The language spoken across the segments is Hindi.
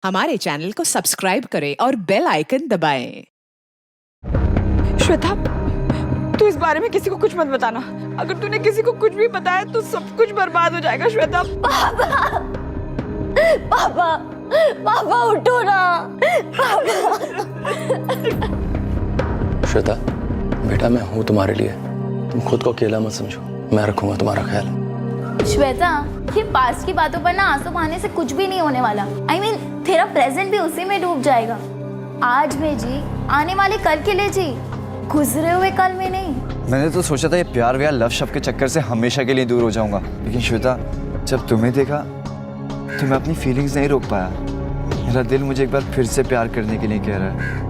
हमारे चैनल को सब्सक्राइब करें और बेल आइकन दबाएं। श्वेता, तू इस बारे में किसी को कुछ मत बताना। अगर तूने किसी को कुछ भी बताया तो सब कुछ बर्बाद हो जाएगा। श्वेता, पापा, पापा, पापा उठो ना। पापा। श्वेता, बेटा मैं हूँ तुम्हारे लिए। तुम खुद को अकेला मत समझो, मैं रखूंगा तुम्हारा ख्याल। श्वेता, ये पास्ट की बातों पर ना आंसू बहाने से कुछ भी नहीं होने वाला। I mean, तेरा प्रेजेंट भी उसी में डूब जाएगा। आज में जी, आने वाले कल के लिए जी, गुजरे हुए कल में नहीं। मैंने तो सोचा था ये प्यार व्यार लव शब्द के चक्कर से हमेशा के लिए दूर हो जाऊंगा, लेकिन श्वेता जब तुम्हें देखा तो मैं अपनी फीलिंग्स नहीं रोक पाया। मेरा दिल मुझे एक बार फिर से प्यार करने के लिए कह रहा है।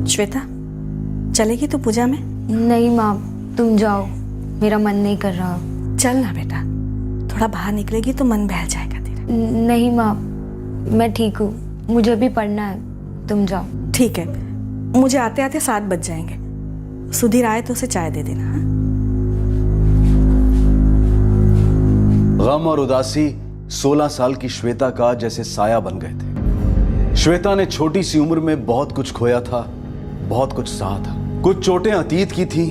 श्वेता, चलेगी तू पूजा में? नहीं माँ, तुम जाओ, मेरा मन नहीं कर रहा। चल ना बेटा, थोड़ा बाहर निकलेगी तो मन बहल जाएगा तेरा। नहीं माँ, मैं ठीक हूँ, मुझे भी पढ़ना है, तुम जाओ। ठीक है, मुझे आते आते 7 बज जाएंगे। सुधीर आए तो उसे चाय दे देना। हाँ? गम और उदासी 16 साल की श्वेता का जैसे साया बन गए थे। श्वेता ने छोटी सी उम्र में बहुत कुछ खोया था, बहुत कुछ सहा था। कुछ चोटें अतीत की थी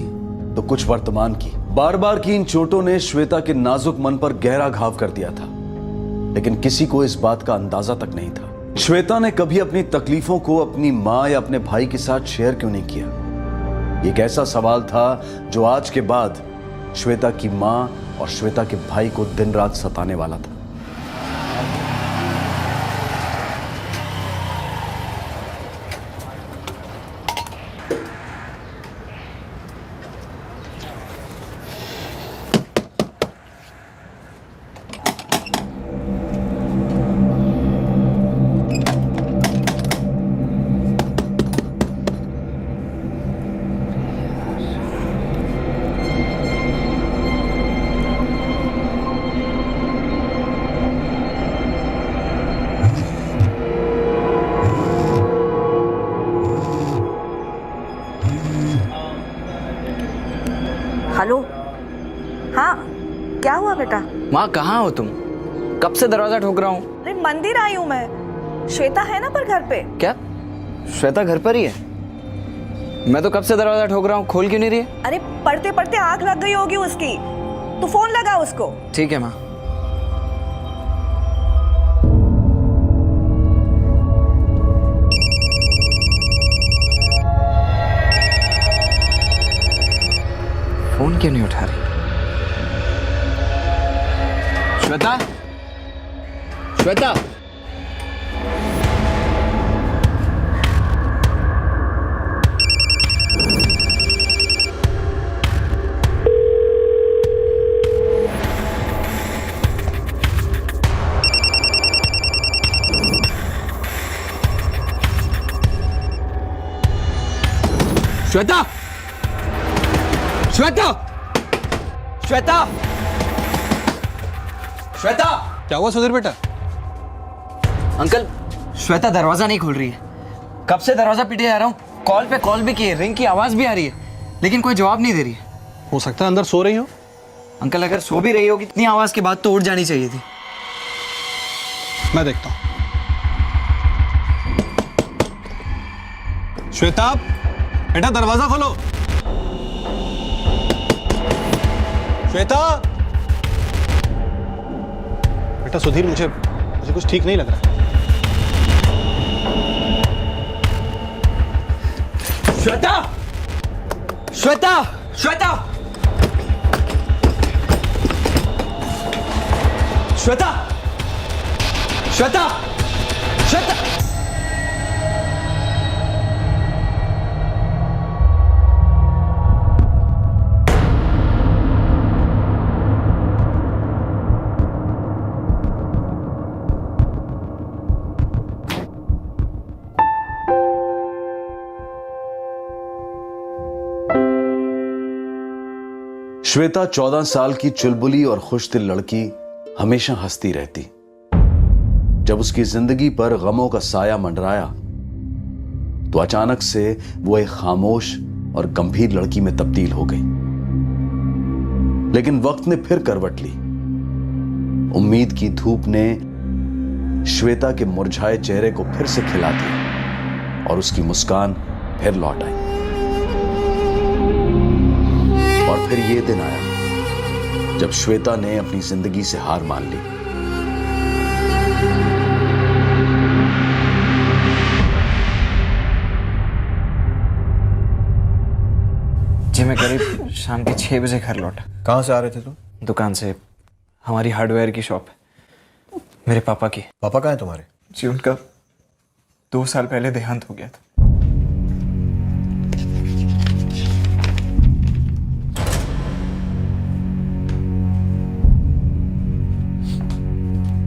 तो कुछ वर्तमान की। बार बार की इन चोटों ने श्वेता के नाजुक मन पर गहरा घाव कर दिया था, लेकिन किसी को इस बात का अंदाजा तक नहीं था। श्वेता ने कभी अपनी तकलीफों को अपनी मां या अपने भाई के साथ शेयर क्यों नहीं किया? एक ऐसा सवाल था जो आज के बाद श्वेता की मां और श्वेता के भाई को दिन रात सताने वाला था। हेलो, हाँ क्या हुआ बेटा? माँ कहाँ हो तुम? कब से दरवाजा ठोक रहा हूँ। अरे मंदिर आई हूँ मैं। श्वेता है ना पर घर पे? क्या श्वेता घर पर ही है? मैं तो कब से दरवाजा ठोक रहा हूँ, खोल क्यों नहीं रही है? अरे पढ़ते पढ़ते आंख लग गई होगी उसकी, तू फोन लगा उसको। ठीक है माँ। फोन क्यों नहीं उठा रही? श्वेता, श्वेता, श्वेता, श्वेता, श्वेता, श्वेता। क्या हुआ सुधीर बेटा? अंकल, श्वेता दरवाजा नहीं खोल रही है। कब से दरवाजा पीटे जा रहा हूँ, कॉल पे कॉल भी किए, रिंग की आवाज भी आ रही है, लेकिन कोई जवाब नहीं दे रही है। हो सकता है अंदर सो रही हो। अंकल अगर सो भी रही होगी, इतनी आवाज के बाद तो उठ जानी चाहिए थी। मैं देखता हूँ। श्वेता बेटा, दरवाजा खोलो। श्वेता बेटा, सुधीर मुझे कुछ ठीक नहीं लग रहा। श्वेता, श्वेता, श्वेता, श्वेता, श्वेता, श्वेता। श्वेता 14 साल की चुलबुली और खुशदिल लड़की हमेशा हंसती रहती। जब उसकी जिंदगी पर गमों का साया मंडराया तो अचानक से वो एक खामोश और गंभीर लड़की में तब्दील हो गई। लेकिन वक्त ने फिर करवट ली। उम्मीद की धूप ने श्वेता के मुरझाए चेहरे को फिर से खिला दिया और उसकी मुस्कान फिर लौट आई। और फिर यह दिन आया जब श्वेता ने अपनी जिंदगी से हार मान ली। जी मैं करीब शाम के 6 बजे घर लौटा। कहाँ से आ रहे थे तुम? दुकान से, हमारी हार्डवेयर की शॉप है, मेरे पापा की। पापा कहाँ हैं तुम्हारे? जी उनका 2 साल पहले देहांत हो गया था।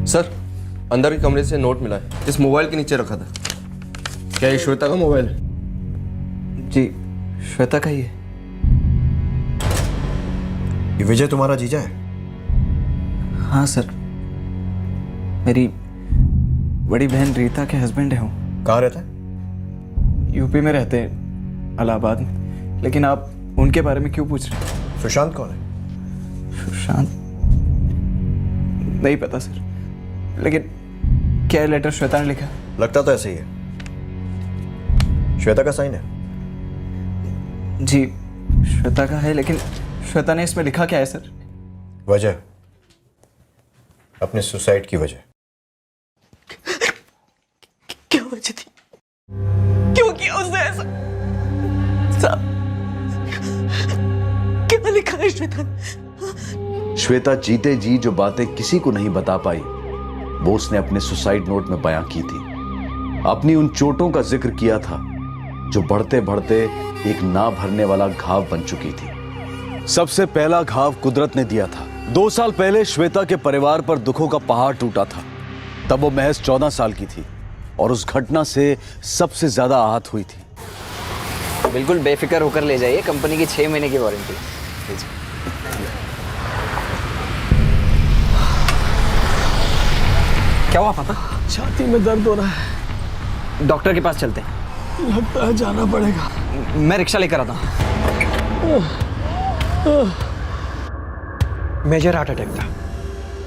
सर, अंदर के कमरे से नोट मिला है, इस मोबाइल के नीचे रखा था। क्या ये श्वेता का मोबाइल है? जी श्वेता का ही है। ये विजय तुम्हारा जीजा है? हाँ सर, मेरी बड़ी बहन रीता के हस्बैंड है। हूँ कहाँ रहता है? यूपी में रहते हैं, इलाहाबाद में। लेकिन आप उनके बारे में क्यों पूछ रहे हैं? सुशांत कौन है? सुशांत नहीं पता सर, लेकिन क्या लेटर श्वेता ने लिखा? लगता तो ऐसे ही है। श्वेता का साइन है? जी श्वेता का है, लेकिन श्वेता ने इसमें लिखा क्या है सर? वजह, अपने सुसाइड की वजह। क्या वजह थी? क्यों किया उसने ऐसा? साहब, क्या लिखा है श्वेता? श्वेता जीते जी जो बातें किसी को नहीं बता पाई वो उसने अपने सुसाइड नोट में बयां की थी। अपनी उन चोटों का जिक्र किया था जो बढ़ते बढ़ते एक ना भरने वाला घाव बन चुकी थी। सबसे पहला घाव कुदरत ने दिया था। 2 साल पहले श्वेता के परिवार पर दुखों का पहाड़ टूटा था। तब वो महज 14 साल की थी और उस घटना से सबसे ज्यादा आहत हुई थी। बिल्कुल बेफिक्र होकर ले जाइए, कंपनी की 6 महीने की वारंटी। क्या हुआ पापा? छाती में दर्द हो रहा है। डॉक्टर के पास चलते हैं। लगता है जाना पड़ेगा। मैं रिक्शा लेकर आता हूँ। मेजर हार्ट अटैक था,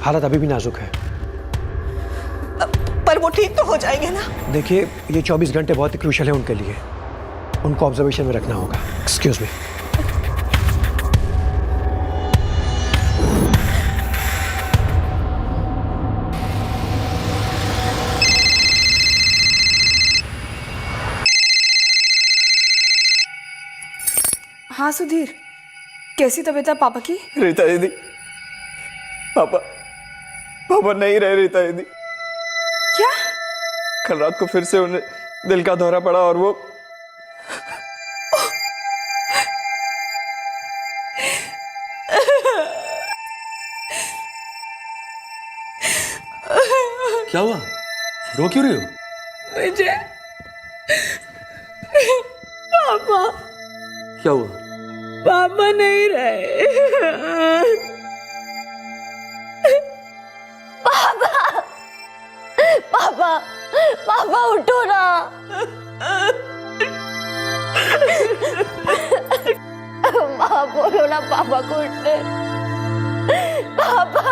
हालत अभी भी नाजुक है। पर वो ठीक तो हो जाएंगे ना? देखिए, ये 24 घंटे बहुत ही क्रूशियल है उनके लिए। उनको ऑब्जर्वेशन में रखना होगा। Excuse me. हाँ सुधीर, कैसी तबीयत है पापा की? रीता दीदी, पापा नहीं रहे। रीता दीदी, क्या? कल रात को फिर से उन्हें दिल का दौरा पड़ा और वो क्या हुआ? रो क्यों रही हो? विजय, पापा, क्या हुआ? पापा नहीं रहे। पापा उठो ना। माँ बोलो ना पापा को उठने। पापा,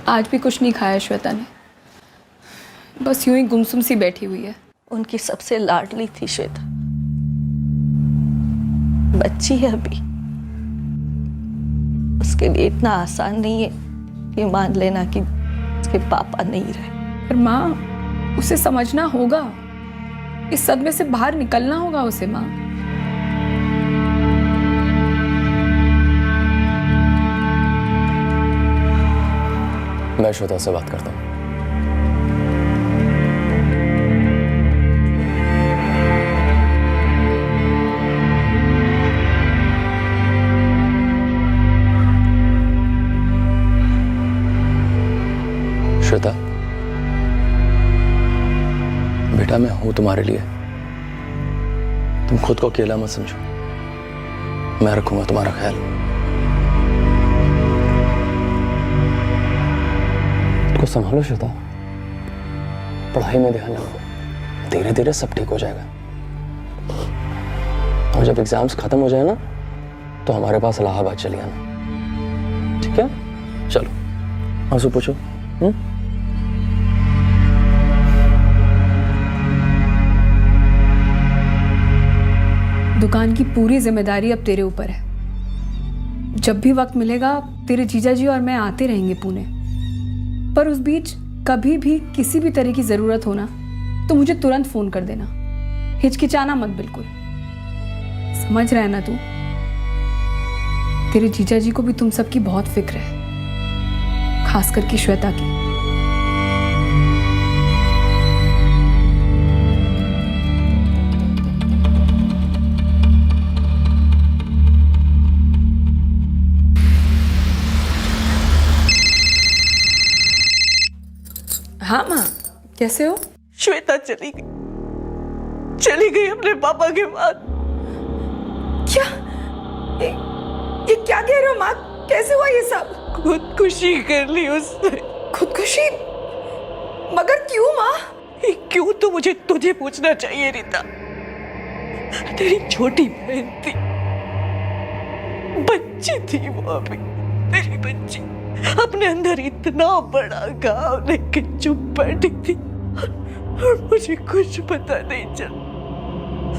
आज भी कुछ नहीं खाया श्वेता ने, बस यूं ही गुमसुम सी बैठी हुई है। उनकी सबसे लाडली थी श्वेता। बच्ची है अभी, उसके लिए इतना आसान नहीं है ये मान लेना कि उसके पापा नहीं रहे। पर माँ, उसे समझना होगा, इस सदमे से बाहर निकलना होगा उसे माँ। मैं श्वेता से बात करता हूँ। श्वेता, बेटा मैं हूं तुम्हारे लिए। तुम खुद को अकेला मत समझो, मैं रखूंगा तुम्हारा ख्याल। को संभालो श्वेता, पढ़ाई में ध्यान लगाओ, धीरे धीरे सब ठीक हो जाएगा। और जब एग्जाम्स खत्म हो जाए ना, तो हमारे पास इलाहाबाद चली आना, ठीक है? चलो आंसू पूछो। दुकान की पूरी जिम्मेदारी अब तेरे ऊपर है। जब भी वक्त मिलेगा तेरे जीजा जी और मैं आते रहेंगे पुणे, पर उस बीच कभी भी किसी भी तरह की जरूरत हो ना, तो मुझे तुरंत फोन कर देना। हिचकिचाना मत बिल्कुल, समझ रहा है ना तू? तेरे जीजा जी को भी तुम सबकी बहुत फिक्र है, खास करके श्वेता की। हाँ माँ, कैसे हो? श्वेता चली गई अपने पापा के बाद। क्या ये क्या कह रहे हो माँ? कैसे हुआ ये सब? खुदकुशी कर ली उसने। खुदकुशी? मगर क्यों माँ? क्यों तो मुझे तुझे पूछना चाहिए रीता। तेरी छोटी बहन थी, बच्ची थी वो अभी, तेरी बच्ची अपने अंदर इतना बड़ा घाव लेके चुप बैठी थी और मुझे कुछ पता नहीं चला,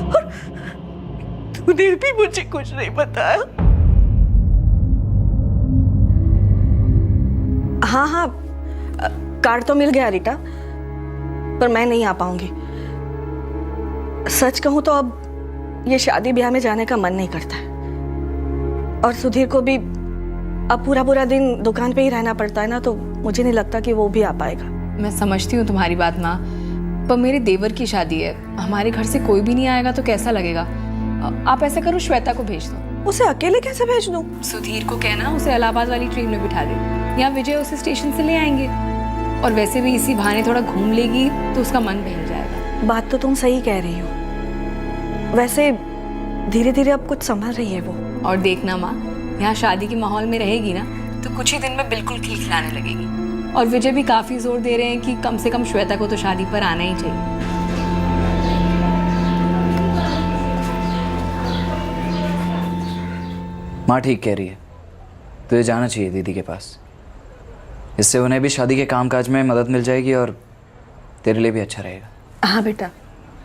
और तूने भी मुझे कुछ नहीं बताया। हाँ, कार्ड तो मिल गया रीटा, पर मैं नहीं आ पाऊंगी। सच कहूं तो अब ये शादी ब्याह में जाने का मन नहीं करता है, और सुधीर को भी अब पूरा दिन दुकान पे ही रहना पड़ता है ना, तो मुझे नहीं लगता कि वो भी आ पाएगा। मैं समझती हूँ तुम्हारी बात माँ, पर मेरे देवर की शादी है, हमारे घर से कोई भी नहीं आएगा तो कैसा लगेगा? आप ऐसा करो, श्वेता को भेज दो। उसे अकेले कैसे भेज दूं? सुधीर को कहना उसे इलाहाबाद वाली ट्रेन में बिठा दे, या विजय उसे स्टेशन से ले आएंगे, और वैसे भी इसी बहाने थोड़ा घूम लेगी तो उसका मन बहल जाएगा। बात तो तुम सही कह रही हो, वैसे धीरे धीरे अब कुछ संभल रही है वो। और देखना माँ, यहाँ शादी के माहौल में रहेगी ना, तो कुछ ही दिन में बिल्कुल खिलखिलाने लगेगी। और विजय भी काफी जोर दे रहे हैं कि कम से कम श्वेता को तो शादी पर आना ही चाहिए। माँ ठीक कह रही है, तुझे जाना चाहिए दीदी के पास। इससे उन्हें भी शादी के कामकाज में मदद मिल जाएगी और तेरे लिए भी अच्छा रहेगा। हाँ बेटा,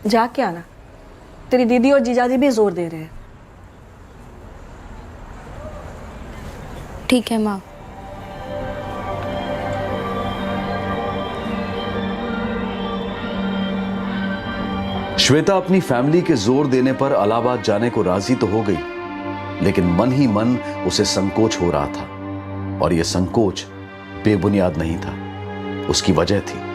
जाके आना, तेरी दीदी और जीजाजी भी जोर दे रहे हैं। ठीक है माँ। श्वेता अपनी फैमिली के जोर देने पर इलाहाबाद जाने को राजी तो हो गई, लेकिन मन ही मन उसे संकोच हो रहा था, और यह संकोच बेबुनियाद नहीं था, उसकी वजह थी।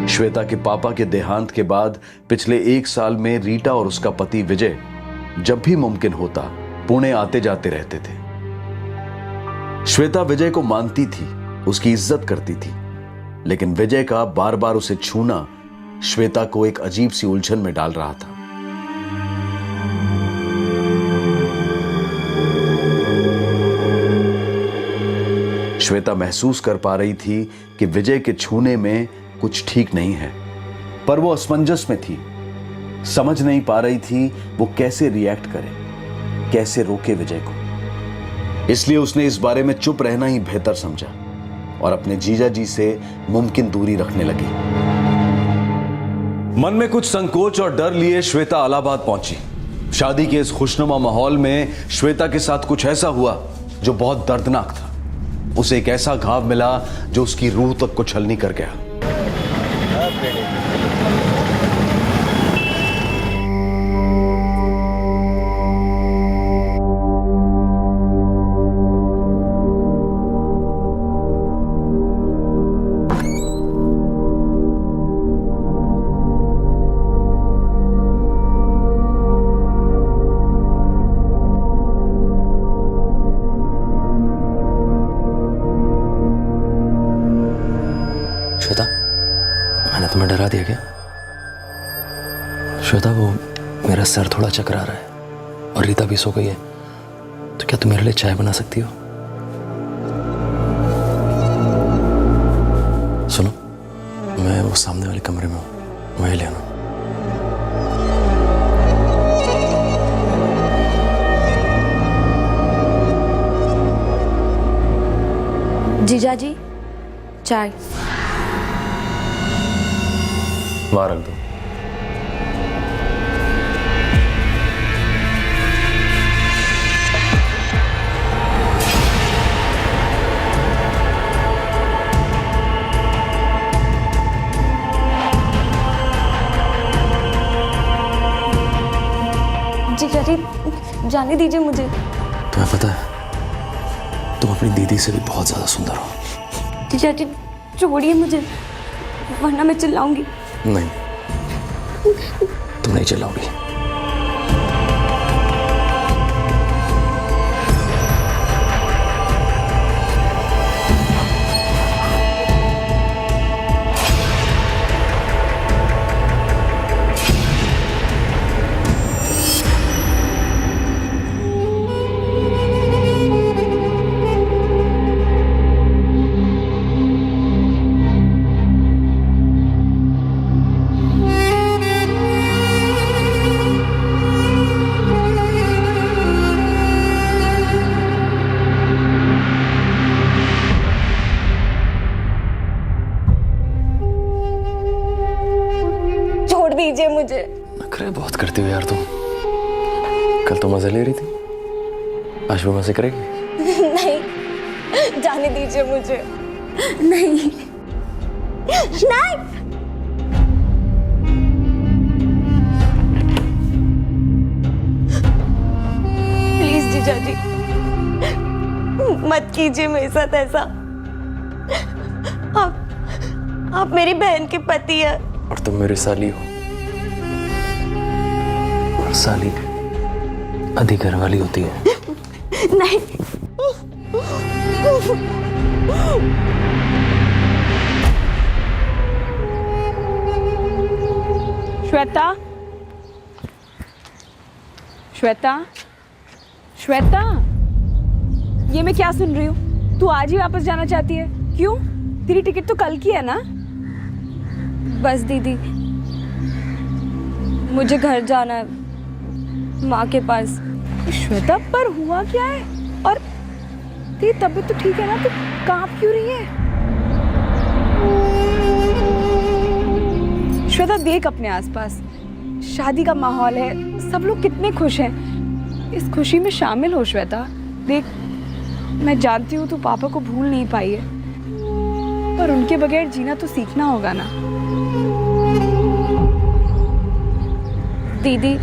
श्वेता के पापा के देहांत के बाद पिछले 1 साल में रीटा और उसका पति विजय जब भी मुमकिन होता पुणे आते जाते रहते थे। श्वेता विजय को मानती थी, उसकी इज्जत करती थी, लेकिन विजय का बार बार उसे छूना श्वेता को एक अजीब सी उलझन में डाल रहा था। श्वेता महसूस कर पा रही थी कि विजय के छूने में कुछ ठीक नहीं है, पर वो असमंजस में थी, समझ नहीं पा रही थी वो कैसे रिएक्ट करे, कैसे रोके विजय को। इसलिए उसने इस बारे में चुप रहना ही बेहतर समझा और अपने जीजा जी से मुमकिन दूरी रखने लगी। मन में कुछ संकोच और डर लिए श्वेता इलाहाबाद पहुंची। शादी के इस खुशनुमा माहौल में श्वेता के साथ कुछ ऐसा हुआ जो बहुत दर्दनाक था। उसे एक ऐसा घाव मिला जो उसकी रूह तक को छलनी कर गया। श्वेता, मैंने तुम्हें डरा दिया क्या? श्वेता, वो मेरा सर थोड़ा चकरा रहा है और रीता भी सो गई है, तो क्या तुम मेरे लिए चाय बना सकती हो? सुनो, मैं वो सामने वाले कमरे में हूँ, वहीं ले आना। जीजा जी, चाय। वहां रख दो। जीजा जी, जाने दीजिए मुझे। तुम्हें पता है, तुम अपनी दीदी से भी बहुत ज्यादा सुंदर हो। जीजा जी, छोड़िए मुझे, वरना मैं चिल्लाऊंगी। नहीं, तुम नहीं चिल्लाओगी। दीजिए मुझे। नखरे बहुत करती हो यार तुम। कल तो मजा ले रही थी, आज भी मजे करेगी? नहीं, जाने दीजिए मुझे। नहीं नहीं, प्लीज जीजा जी, मत कीजिए मेरे साथ ऐसा। आप मेरी बहन के पति है और तुम मेरी साली हो, और साली आधी घर वाली होती है। नहीं, श्वेता, श्वेता, श्वेता, ये मैं क्या सुन रही हूँ? तू आज ही वापस जाना चाहती है? क्यों? तेरी टिकट तो कल की है ना? बस दीदी, मुझे घर जाना है, माँ के पास। श्वेता, पर हुआ क्या है? और तेरी तबीयत तो ठीक है ना? तू कांप क्यों रही है? श्वेता, देख अपने आसपास, शादी का माहौल है, सब लोग कितने खुश हैं। इस खुशी में शामिल हो श्वेता। देख, मैं जानती हूँ तू पापा को भूल नहीं पाई है, पर उनके बगैर जीना तो सीखना होगा ना। दीदी,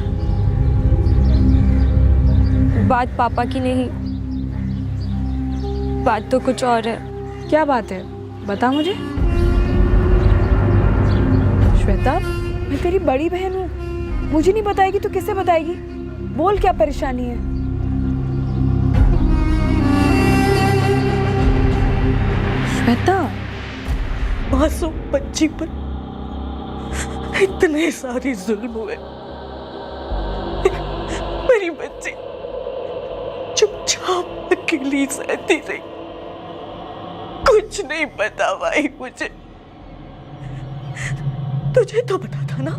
बात पापा की नहीं, बात तो कुछ और है। क्या बात है? बता मुझे। श्वेता, मैं तेरी बड़ी बहन हूँ, मुझे नहीं बताएगी तो किसे बताएगी? बोल, क्या परेशानी है? श्वेता, मासूम बच्ची पर इतने सारे जुल्म हुए, मेरी बच्ची चुपचाप अकेली सहती रही। कुछ नहीं पता भाई मुझे। तुझे तो पता था ना?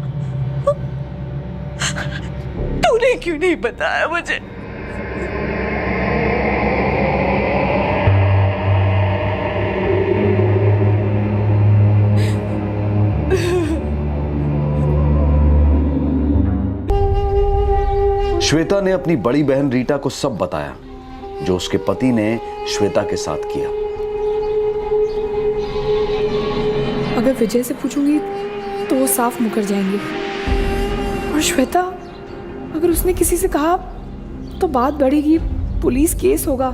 तूने क्यों नहीं बताया मुझे? श्वेता ने अपनी बड़ी बहन रीटा को सब बताया जो उसके पति ने श्वेता के साथ किया। अगर विजय से पूछूंगी तो वो साफ मुकर जाएंगे, और श्वेता अगर उसने किसी से कहा तो बात बढ़ेगी, पुलिस केस होगा,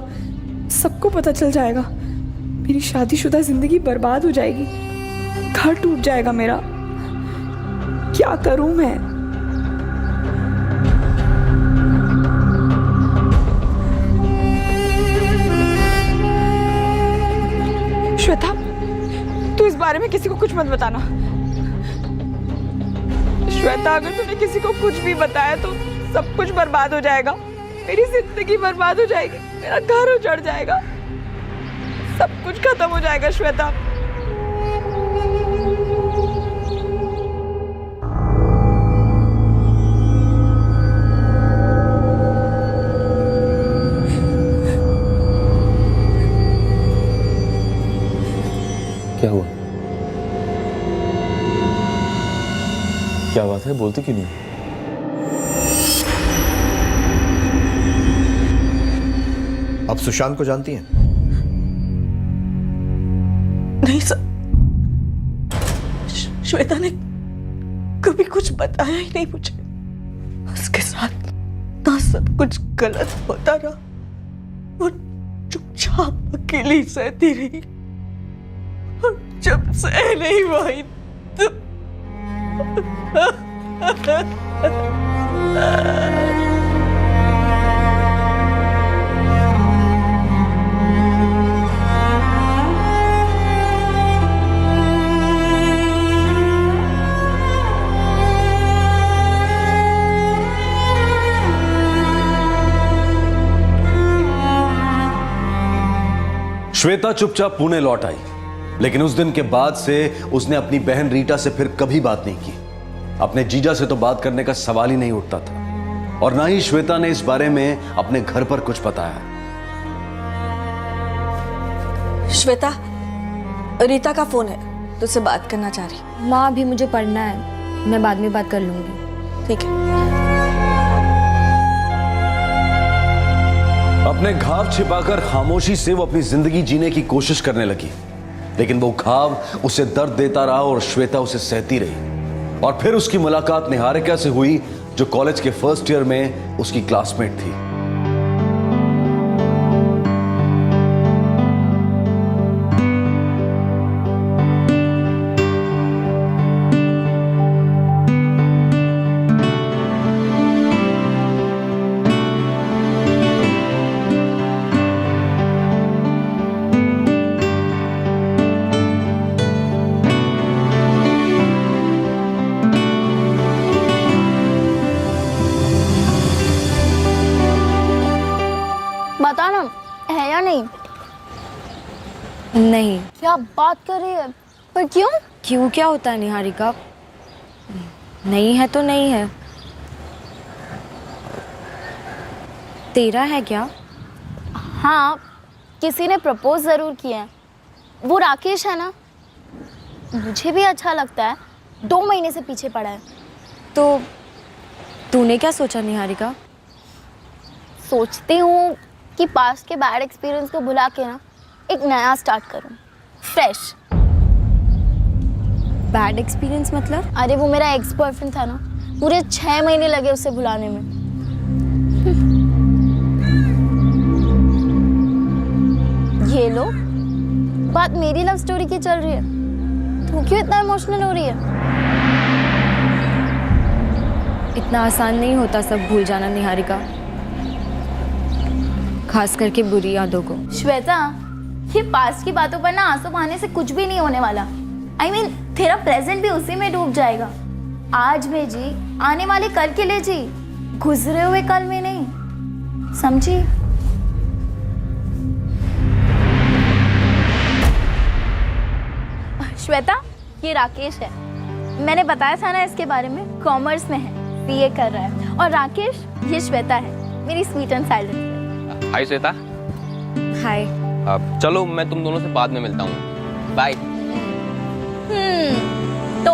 सबको पता चल जाएगा, मेरी शादीशुदा जिंदगी बर्बाद हो जाएगी, घर टूट जाएगा मेरा। क्या करूं मैं? श्वेता, तू इस बारे में किसी को कुछ मत बताना। श्वेता, अगर तूने किसी को कुछ भी बताया तो सब कुछ बर्बाद हो जाएगा, मेरी जिंदगी बर्बाद हो जाएगी, मेरा घर उजड़ जाएगा, सब कुछ खत्म हो जाएगा। श्वेता, क्या हुआ? क्या बात है, बोलती क्यों नहीं? आप सुशांत को जानती हैं? नहीं सर, श्वेता ने कभी कुछ बताया ही नहीं मुझे। उसके साथ ना सब कुछ गलत होता रहा और चुपचाप अकेली सहती रही, और जब सह नहीं पाई तो श्वेता चुपचाप पुणे लौट आई, लेकिन उस दिन के बाद से उसने अपनी बहन रीटा से फिर कभी बात नहीं की। अपने जीजा से तो बात करने का सवाल ही नहीं उठता था, और ना ही श्वेता ने इस बारे में अपने घर पर कुछ बताया। श्वेता, रीता का फोन है, तुझसे बात करना चाह रही। माँ, अभी मुझे पढ़ना है, मैं बाद में बात कर लूंगी। ठीक है। अपने घाव छिपाकर खामोशी से वो अपनी जिंदगी जीने की कोशिश करने लगी, लेकिन वो घाव उसे दर्द देता रहा और श्वेता उसे सहती रही। और फिर उसकी मुलाकात निहारिका से हुई, जो कॉलेज के फर्स्ट ईयर में उसकी क्लासमेट थी। बता ना, है या नहीं? नहीं। क्या बात कर रही है? पर क्यों? क्यों क्या होता है निहारिका? नहीं है तो नहीं है। तेरा है क्या? हाँ, किसी ने प्रपोज जरूर किया है। वो राकेश है ना, मुझे भी अच्छा लगता है, 2 महीने से पीछे पड़ा है। तो तूने क्या सोचा निहारिका? सोचती हूँ कि पास्ट के बैड एक्सपीरियंस को भुला के ना एक नया स्टार्ट करूँ, फ्रेश। बैड एक्सपीरियंस मतलब? अरे वो मेरा एक्स बॉयफ्रेंड था ना, पूरे 6 महीने लगे उसे भुलाने में। ये लो, बात मेरी लव स्टोरी की चल रही है, तू क्यों इतना इमोशनल हो रही है? इतना आसान नहीं होता सब भूल जाना निहारिका, खास करके बुरी यादों को। श्वेता, ये पास्ट की बातों पर ना आंसू बहाने से कुछ भी नहीं होने वाला। I mean, तेरा प्रेजेंट भी उसी में डूब जाएगा। आज में जी, आने वाले कल के लिए जी, गुजरे हुए कल में नहीं, समझी? श्वेता, ये राकेश है, मैंने बताया था ना इसके बारे में, कॉमर्स में है, सीए कर रहा है। और राकेश, ये श्वेता है, मेरी स्वीट एंड साइलेंट। हाय श्वेता। हाय। चलो मैं तुम दोनों से बाद में मिलता हूँ, बाय। तो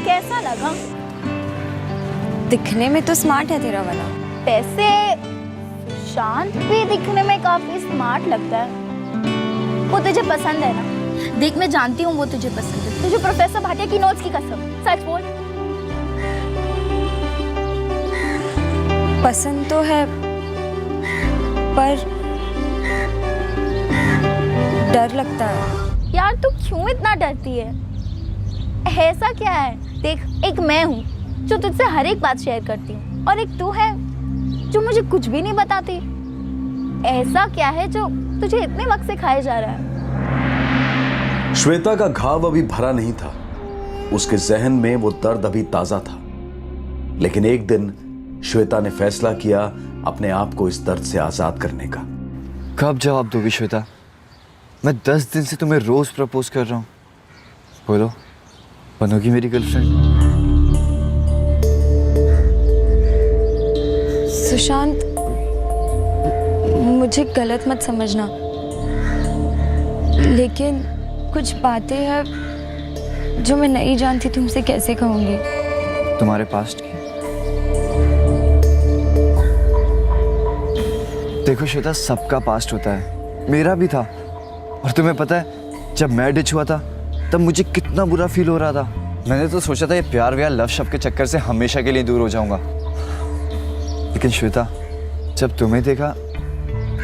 कैसा लगा? दिखने में तो स्मार्ट है तेरा वाला। वैसे शांत भी दिखने में काफी स्मार्ट लगता है। वो तुझे पसंद है ना? देख, मैं जानती हूँ वो तुझे पसंद है। तुझे प्रोफेसर भाटिया की नोट्स की कसम, सच बोल। पसंद तो है, पर डर लगता है। यार तू क्यों इतना डरती है? ऐसा क्या है? देख, एक मैं हूँ जो तुझसे हर एक बात शेयर करती हूँ, और एक तू है जो मुझे कुछ भी नहीं बताती। ऐसा क्या है जो तुझे इतने वक्त से खाए जा रहा है? श्वेता का घाव अभी भरा नहीं था, उसके जहन में वो दर्द अभी ताजा था। लेकिन एक दिन श्वेता ने फैसला किया अपने आप को इस दर्द से आजाद करने का। कब जवाब दोगी श्वेता? मैं 10 दिन से तुम्हें रोज प्रपोज कर रहा हूँ। बोलो, बनोगी मेरी गर्लफ्रेंड? सुशांत, मुझे गलत मत समझना, लेकिन कुछ बातें हैं जो मैं नहीं जानती तुमसे कैसे कहूँगी। तुम्हारे पास्ट की? देखो श्वेता, सबका पास्ट होता है, मेरा भी था। और तुम्हें पता है, जब मैं डिच हुआ था तब मुझे कितना बुरा फील हो रहा था। मैंने तो सोचा था ये प्यार व्यार लव शब्द के चक्कर से हमेशा के लिए दूर हो जाऊंगा। लेकिन श्वेता, जब तुम्हें देखा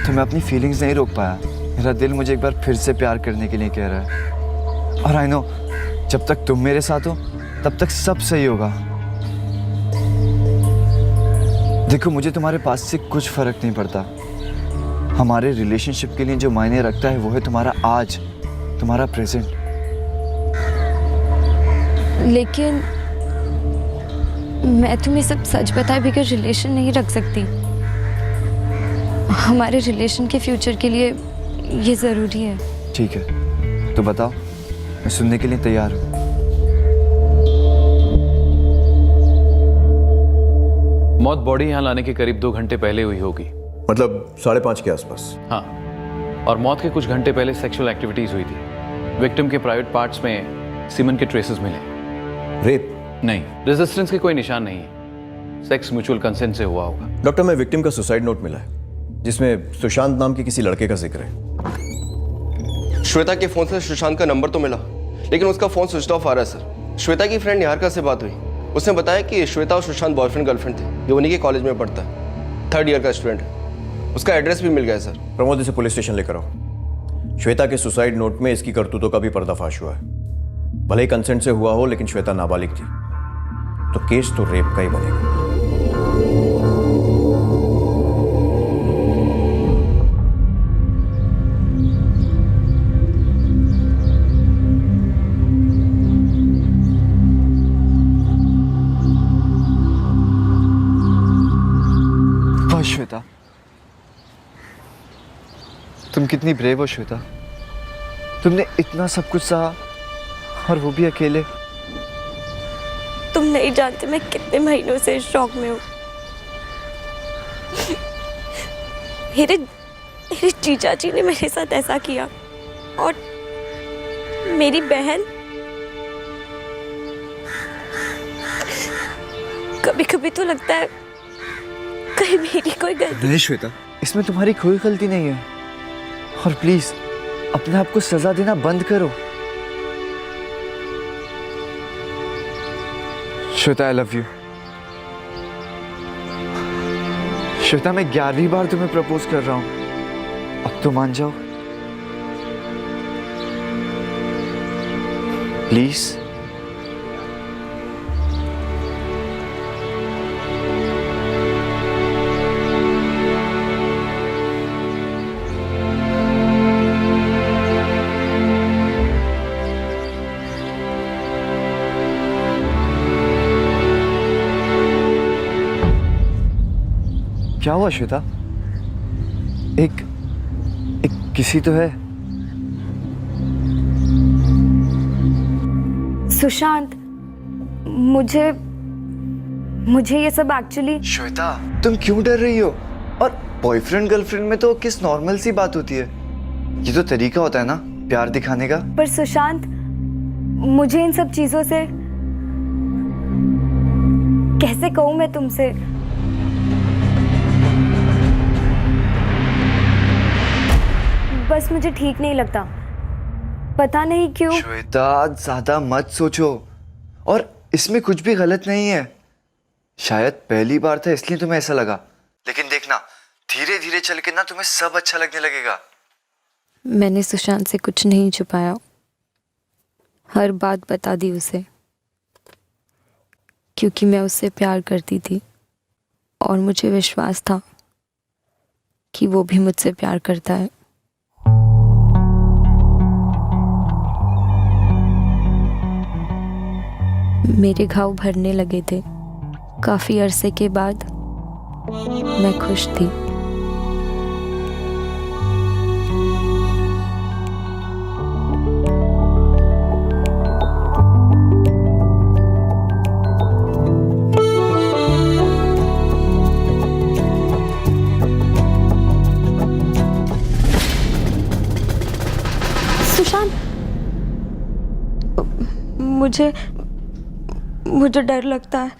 तो मैं अपनी फीलिंग्स नहीं रोक पाया। मेरा दिल मुझे एक बार फिर से प्यार करने के लिए कह रहा है। और आई नो, जब तक तुम मेरे साथ हो तब तक सब सही होगा। देखो, मुझे तुम्हारे पास से कुछ फर्क नहीं पड़ता। हमारे रिलेशनशिप के लिए जो मायने रखता है वो है तुम्हारा आज, तुम्हारा प्रेजेंट। लेकिन मैं तुम्हें सब सच बताए बगैर रिलेशन नहीं रख सकती। हमारे रिलेशन के फ्यूचर के लिए ये ज़रूरी है। ठीक है, तो बताओ, मैं सुनने के लिए तैयार हूँ। मौत बॉडी यहाँ लाने के करीब 2 घंटे पहले हुई होगी। मतलब 5:30 के आसपास? हाँ, और मौत के कुछ घंटे पहले सेक्सुअल एक्टिविटीज हुई थी। विक्टिम के प्राइवेट पार्ट्स में सीमन के ट्रेसेस मिले। रेप? नहीं, रेजिस्टेंस के कोई निशान नहीं है। सेक्स म्यूचुअल कंसेंट से हुआ होगा। डॉक्टर, मैं विक्टिम का सुसाइड नोट मिला है जिसमें सुशांत नाम के किसी लड़के का जिक्र है। श्वेता के फोन से सुशांत का नंबर तो मिला, लेकिन उसका फोन स्विच ऑफ आ रहा है सर। श्वेता की फ्रेंड निहारिका से बात हुई, उसने बताया कि श्वेता और सुशांत बॉयफ्रेंड गर्लफ्रेंड थे। ये उन्हीं के कॉलेज में पढ़ता है, 3rd ईयर का स्टूडेंट है। उसका एड्रेस भी मिल गया है सर। प्रमोद, इसे पुलिस स्टेशन लेकर आओ। श्वेता के सुसाइड नोट में इसकी करतूतों का भी पर्दाफाश हुआ है। भले ही कंसेंट से हुआ हो, लेकिन श्वेता नाबालिग थी, तो केस तो रेप का ही बनेगा। श्वेता, तुम कितनी ब्रेव हो श्वेता। तुमने इतना सब कुछ सहा, और वो भी अकेले। तुम नहीं जानते मैं कितने महीनों से इस शौक में हूँ। मेरे जीजा जी ने मेरे साथ ऐसा किया, और मेरी बहन कभी कभी तो लगता है कहीं मेरी कोई गलती। नहीं श्वेता, इसमें तुम्हारी कोई गलती नहीं है। और प्लीज अपने आप को सजा देना बंद करो। Shweta, I love you. Shweta, मैं 11वीं बार तुम्हें प्रपोज कर रहा हूं, अब तो मान जाओ प्लीज। क्या हुआ श्वेता? एक किसी तो है। सुशांत, मुझे ये सब एक्चुअली। श्वेता, तुम क्यों डर रही हो? और बॉयफ्रेंड गर्लफ्रेंड में तो किस नॉर्मल सी बात होती है। ये तो तरीका होता है ना प्यार दिखाने का। पर सुशांत, मुझे इन सब चीजों से कैसे कहूँ मैं तुमसे। मुझे ठीक नहीं लगता, पता नहीं क्यों। श्वेता ज्यादा मत सोचो, और इसमें कुछ भी गलत नहीं है। शायद पहली बार था इसलिए तुम्हें ऐसा लगा, लेकिन देखना धीरे धीरे चल के ना तुम्हें सब अच्छा लगने लगेगा। मैंने सुशांत से कुछ नहीं छुपाया, हर बात बता दी उसे, क्योंकि मैं उससे प्यार करती थी और मुझे विश्वास था कि वो भी मुझसे प्यार करता है। मेरे घाव भरने लगे थे। काफी अरसे के बाद मैं खुश थी। सुशांत, मुझे डर लगता है।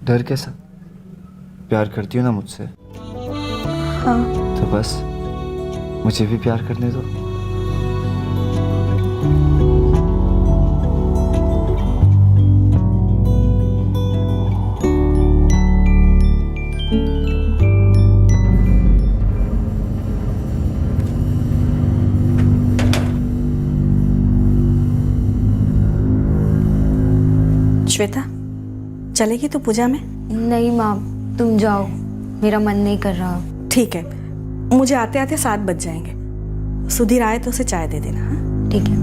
डर कैसा? प्यार करती हो ना मुझसे? हाँ। तो बस मुझे भी प्यार करने दो। श्वेता, चलेगी तो पूजा में? नहीं माँ, तुम जाओ, मेरा मन नहीं कर रहा। ठीक है, मुझे आते आते 7 बज जाएंगे। सुधीर आए तो उसे चाय दे देना। हाँ, ठीक है।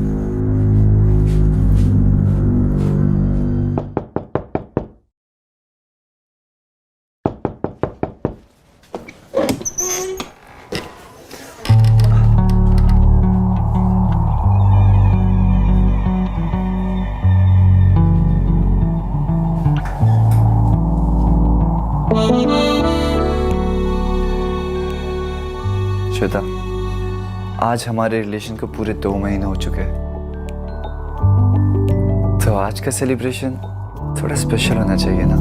श्वेता, आज हमारे रिलेशन को पूरे 2 महीने हो चुके हैं, तो आज का सेलिब्रेशन थोड़ा स्पेशल होना चाहिए ना?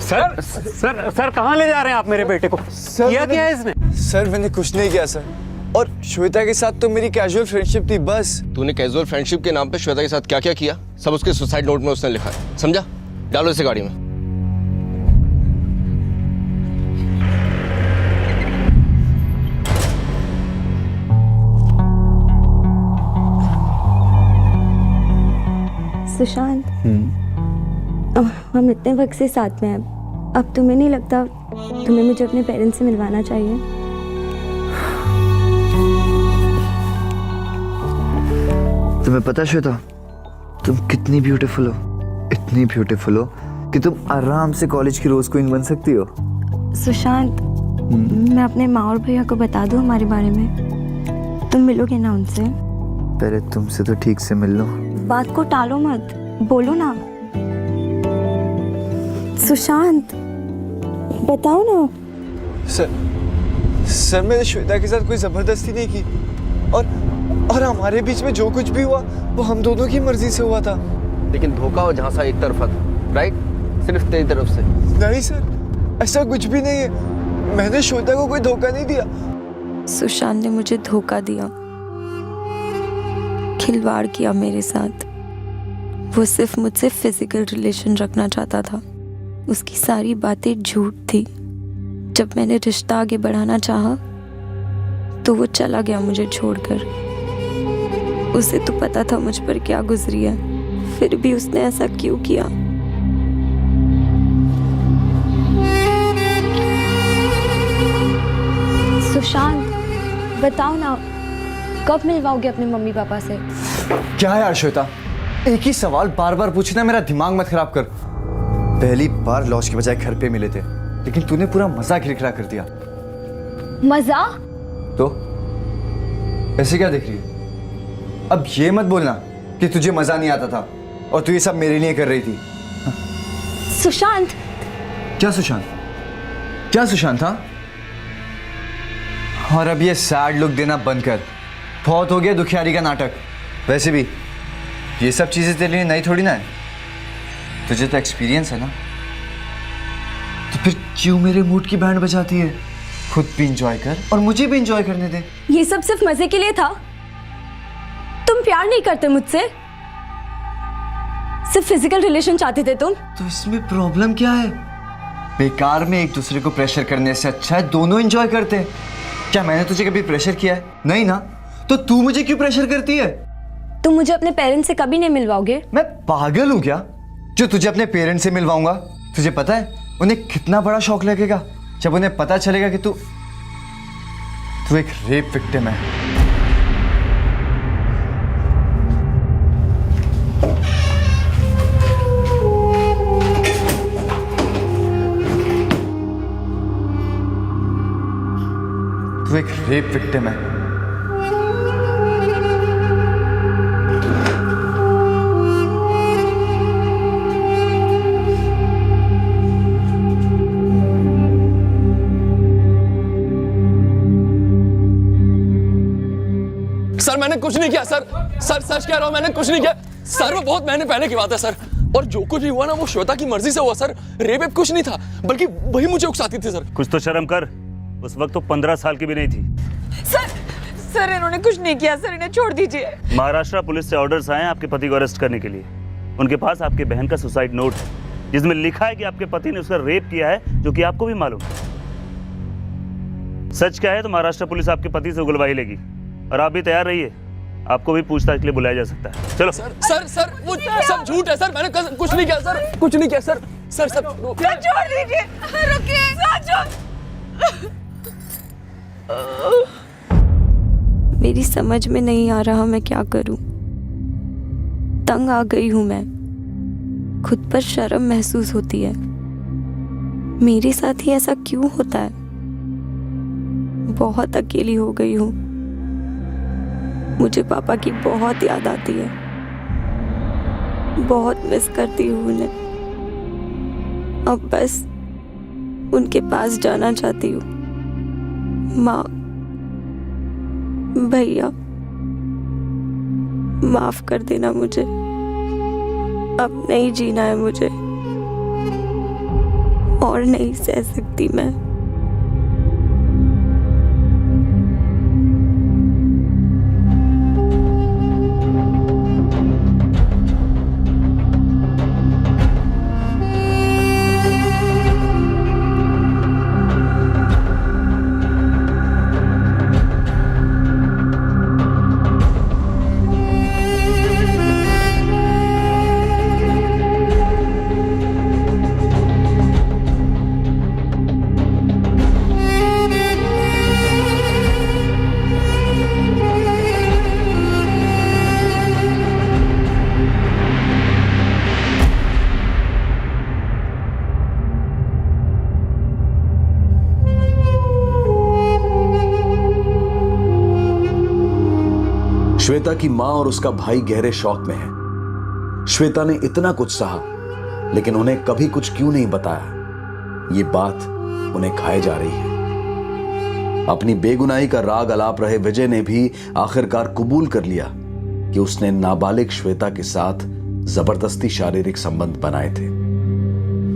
सर कहाँ ले जा रहे हैं आप मेरे बेटे को? किया क्या है इसने? सर मैंने कुछ नहीं किया सर, और श्वेता के साथ तो मेरी कैजुअल फ्रेंडशिप थी बस। तूने कैजुअल फ्रेंडशिप के नाम पे श्वेता के साथ क्या क्या किया सब उसके सुसाइड नोट में उसने लिखा है, समझा? डालो इसे गाड़ी में। सुशांत, हम इतने वक्त से साथ में हैं, अब तुम्हें नहीं लगता तुम्हें मुझे अपने पेरेंट्स से मिलवाना चाहिए? तुम्हें पता श्वेता, तुम कितनी ब्यूटीफुल हो, इतनी ब्यूटीफुल हो कि तुम आराम से कॉलेज की रोज क्वीन बन सकती हो। सुशांत, मैं अपने माँ और भैया को बता दूँ हमारे बारे में? तुम मिलोगे ना उनसे? पहले तुमसे तो ठीक से मिल लो। बात को टालो मत, बोलो ना। सुशांत, बताओ ना। सर मैंने श्वेता के साथ कोई जबरदस्ती नहीं की, और हमारे बीच में जो कुछ भी हुआ वो हम दोनों की मर्जी से हुआ था। लेकिन धोखा और झांसा एक तरफा था, राइट? सिर्फ तेरी तरफ से। नहीं सर, ऐसा कुछ भी नहीं है। मैंने श्वेता को कोई धोखा नहीं दिया। सुशांत ने मुझे धोखा दिया, खिलवाड़ किया मेरे साथ। वो सिर्फ मुझसे फिजिकल रिलेशन रखना चाहता था। उसकी सारी बातें झूठ थी। जब मैंने रिश्ता आगे बढ़ाना चाहा तो वो चला गया मुझे छोड़कर। उसे तो पता था मुझ पर क्या गुजरी है, फिर भी उसने ऐसा क्यों किया? सुशांत, बताओ ना, कब मिलवाओगे अपने मम्मी पापा से? क्या यार श्वेता, एक ही सवाल बार बार पूछना, मेरा दिमाग मत खराब कर। पहली बार लॉज के बजाय घर पे मिले थे, लेकिन तूने पूरा मजा खिलखिला कर दिया। मजा? तो ऐसे क्या देख रही है? अब ये मत बोलना कि तुझे मजा नहीं आता था और तू ये सब मेरे लिए कर रही थी। सुशांत। क्या सुशांत? क्या सुशांत था? और अब ये सैड लुक देना बंद कर, बहुत हो गया दुखियारी का नाटक। वैसे भी ये सब चीजें तेरे लिए नई थोड़ी ना है, तुझे तो एक्सपीरियंस है ना। तो फिर क्यों मेरे मूड की बैंड बजाती है? खुद भी इंजॉय कर और मुझे भी इंजॉय करने दे। ये सब सिर्फ मजे के लिए था। तुम प्यार नहीं करते मुझसे, सिर्फ फिजिकल रिलेशन चाहते थे तुम। तो इसमें प्रॉब्लम क्या है? बेकार में एक दूसरे को प्रेशर करने से अच्छा है दोनों एंजॉय करते हैं। क्या मैंने तुझे कभी प्रेशर किया है? नहीं ना, तो तू मुझे क्यों प्रेशर करती है? तुम मुझे अपने पेरेंट्स से कभी नहीं मिलवाओगे। मैं पागल हूँ क्या जो तुझे अपने पेरेंट्स से मिलवाऊंगा? तुझे पता है उन्हें कितना बड़ा शौक लगेगा जब उन्हें पता चलेगा कि तू एक रेप विक्टिम है। तू एक रेप विक्टिम है। सर मैंने कुछ नहीं किया सर सच कह रहा हूं, मैंने कुछ नहीं किया सर। वो बहुत महीने पहले की बात है सर, और जो कुछ भी हुआ ना वो श्वेता की मर्जी से हुआ सर। रेप कुछ नहीं था, बल्कि वही मुझे उकसाती थी सर। कुछ तो शर्म कर, उस वक्त तो 15 साल की भी नहीं थी। सर इन्होंने कुछ नहीं किया सर, इन्हें छोड़ दीजिए। महाराष्ट्र पुलिस से ऑर्डर्स आए हैं आपके पति को अरेस्ट करने के लिए। उनके पास आपके बहन का सुसाइड नोट है जिसमें लिखा है कि आपके पति ने उसका रेप किया है, जो कि आपको भी मालूम है। सच क्या है तो महाराष्ट्र पुलिस आपके पति से उगलवाई लेगी, और आप भी तैयार रहिए, आपको भी पूछताछ के लिए बुलाया जा सकता है। चलो सर वो सब झूठ है सर, मैंने कुछ नहीं किया सर, कुछ नहीं किया सर। सर छोड़ दीजिए, रुकिए। मेरी समझ में नहीं आ रहा मैं क्या करूं। तंग आ गई हूं मैं, खुद पर शर्म महसूस होती है। मेरे साथ ही ऐसा क्यों होता है? बहुत अकेली हो गई हूं। मुझे पापा की बहुत याद आती है, बहुत मिस करती हूँ उन्हें। अब बस उनके पास जाना चाहती हूँ। माँ, भैया, माफ कर देना मुझे, अब नहीं जीना है मुझे, और नहीं सह सकती मैं। श्वेता की मां और उसका भाई गहरे शौक में है। श्वेता ने इतना कुछ सहा, लेकिन उन्हें कभी कुछ क्यों नहीं बताया, ये बात उन्हें खाए जा रही है। अपनी बेगुनाही का राग अलाप रहे विजय ने भी आखिरकार कबूल कर लिया कि उसने नाबालिग श्वेता के साथ जबरदस्ती शारीरिक संबंध बनाए थे।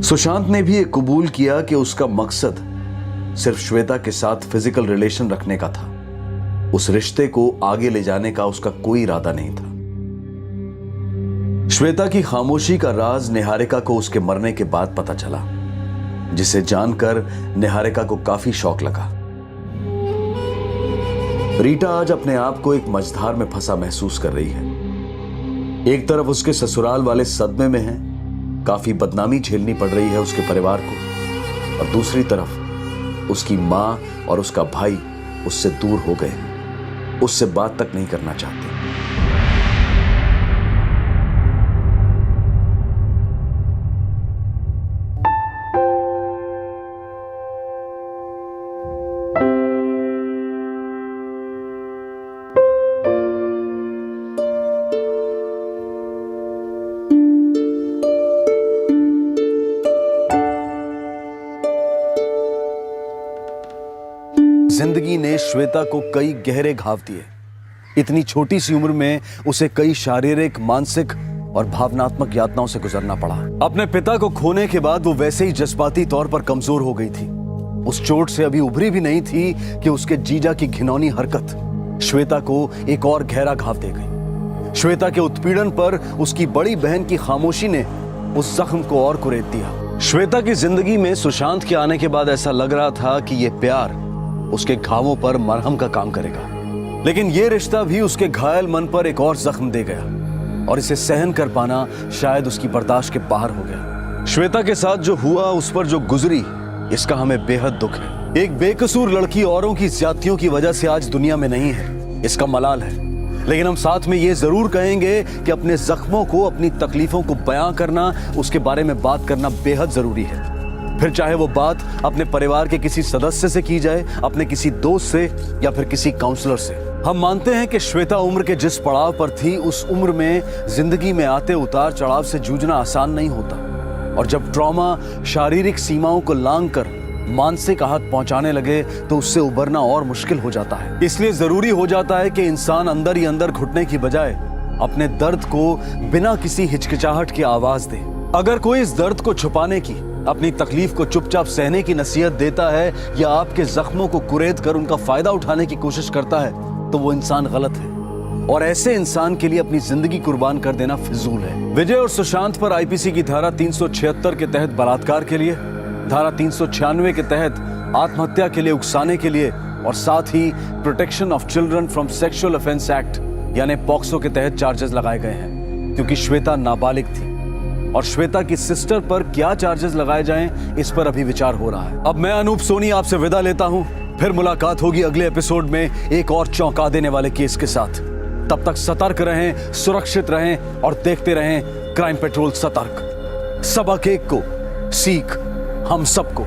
सुशांत ने भी ये कबूल किया कि उसका मकसद सिर्फ श्वेता के साथ फिजिकल रिलेशन रखने का था। उस रिश्ते को आगे ले जाने का उसका कोई इरादा नहीं था। श्वेता की खामोशी का राज निहारिका को उसके मरने के बाद पता चला, जिसे जानकर निहारिका को काफी शौक लगा। रीटा आज अपने आप को एक मझधार में फंसा महसूस कर रही है। एक तरफ उसके ससुराल वाले सदमे में हैं, काफी बदनामी झेलनी पड़ रही है उसके परिवार को, और दूसरी तरफ उसकी मां और उसका भाई उससे दूर हो गए, उससे बात तक नहीं करना चाहते। जिंदगी ने श्वेता को कई गहरे घाव दिए। इतनी छोटी सी उम्र में उसे कई शारीरिक, मानसिक और भावनात्मक यातनाओं से गुजरना पड़ा। अपने पिता को खोने के बाद वो वैसे ही जज्बाती तौर पर कमजोर हो गई थी। उस चोट से अभी उभरी भी नहीं थी कि उसके जीजा की घिनौनी हरकत श्वेता को एक और गहरा घाव दे गई। श्वेता के उत्पीड़न पर उसकी बड़ी बहन की खामोशी ने उस जख्म को और कुरेद दिया। श्वेता की जिंदगी में सुशांत के आने के बाद ऐसा लग रहा था कि यह प्यार उसके घावों पर मरहम का काम करेगा, लेकिन यह रिश्ता भी उसके घायल मन पर एक और जख्म दे गया और इसे सहन कर पाना शायद उसकी बर्दाश्त के बाहर हो गया। श्वेता के साथ जो हुआ, उस पर जो गुजरी, इसका हमें बेहद दुख है। एक बेकसूर लड़की औरों की ज्यादतियों की वजह से आज दुनिया में नहीं है, इसका मलाल है। लेकिन हम साथ में ये जरूर कहेंगे कि अपने जख्मों को, अपनी तकलीफों को बयां करना, उसके बारे में बात करना बेहद जरूरी है। फिर चाहे वो बात अपने परिवार के किसी सदस्य से की जाए, अपने किसी दोस्त से या फिर किसी काउंसलर से। हम मानते हैं कि श्वेता उम्र के जिस पड़ाव पर थी, उस उम्र में जिंदगी में आते उतार चढ़ाव से जूझना आसान नहीं होता, और जब ट्रॉमा शारीरिक सीमाओं को लांघकर मानसिक आहत पहुंचाने लगे तो उससे उबरना और मुश्किल हो जाता है। इसलिए जरूरी हो जाता है कि इंसान अंदर ही अंदर घुटने की बजाय अपने दर्द को बिना किसी हिचकिचाहट की आवाज दे। अगर कोई इस दर्द को छुपाने की, अपनी तकलीफ को चुपचाप सहने की नसीहत देता है या आपके जख्मों को कुरेद कर उनका फायदा उठाने की कोशिश करता है, तो वो इंसान गलत है और ऐसे इंसान के लिए अपनी जिंदगी कुर्बान कर देना फिजूल है। विजय और सुशांत पर आईपीसी की धारा 376 के तहत बलात्कार के लिए, धारा 396 के तहत आत्महत्या के लिए उकसाने के लिए और साथ ही protection of children from sexual offence act यानी पॉक्सो के तहत चार्जेस लगाए गए हैं, क्योंकि श्वेता नाबालिग थी। और श्वेता की सिस्टर पर क्या चार्जेस लगाए जाएं, इस पर अभी विचार हो रहा है। अब मैं अनूप सोनी आपसे विदा लेता हूं, फिर मुलाकात होगी अगले एपिसोड में एक और चौंका देने वाले केस के साथ। तब तक सतर्क रहें, सुरक्षित रहें और देखते रहें क्राइम पेट्रोल सतर्क। सबक एक को सीख हम सबको।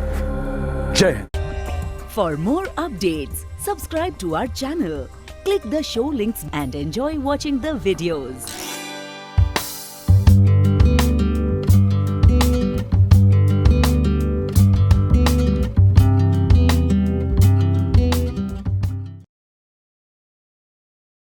जय Hind. For more updates, subscribe to our channel, click the show links and enjoy watching the videos.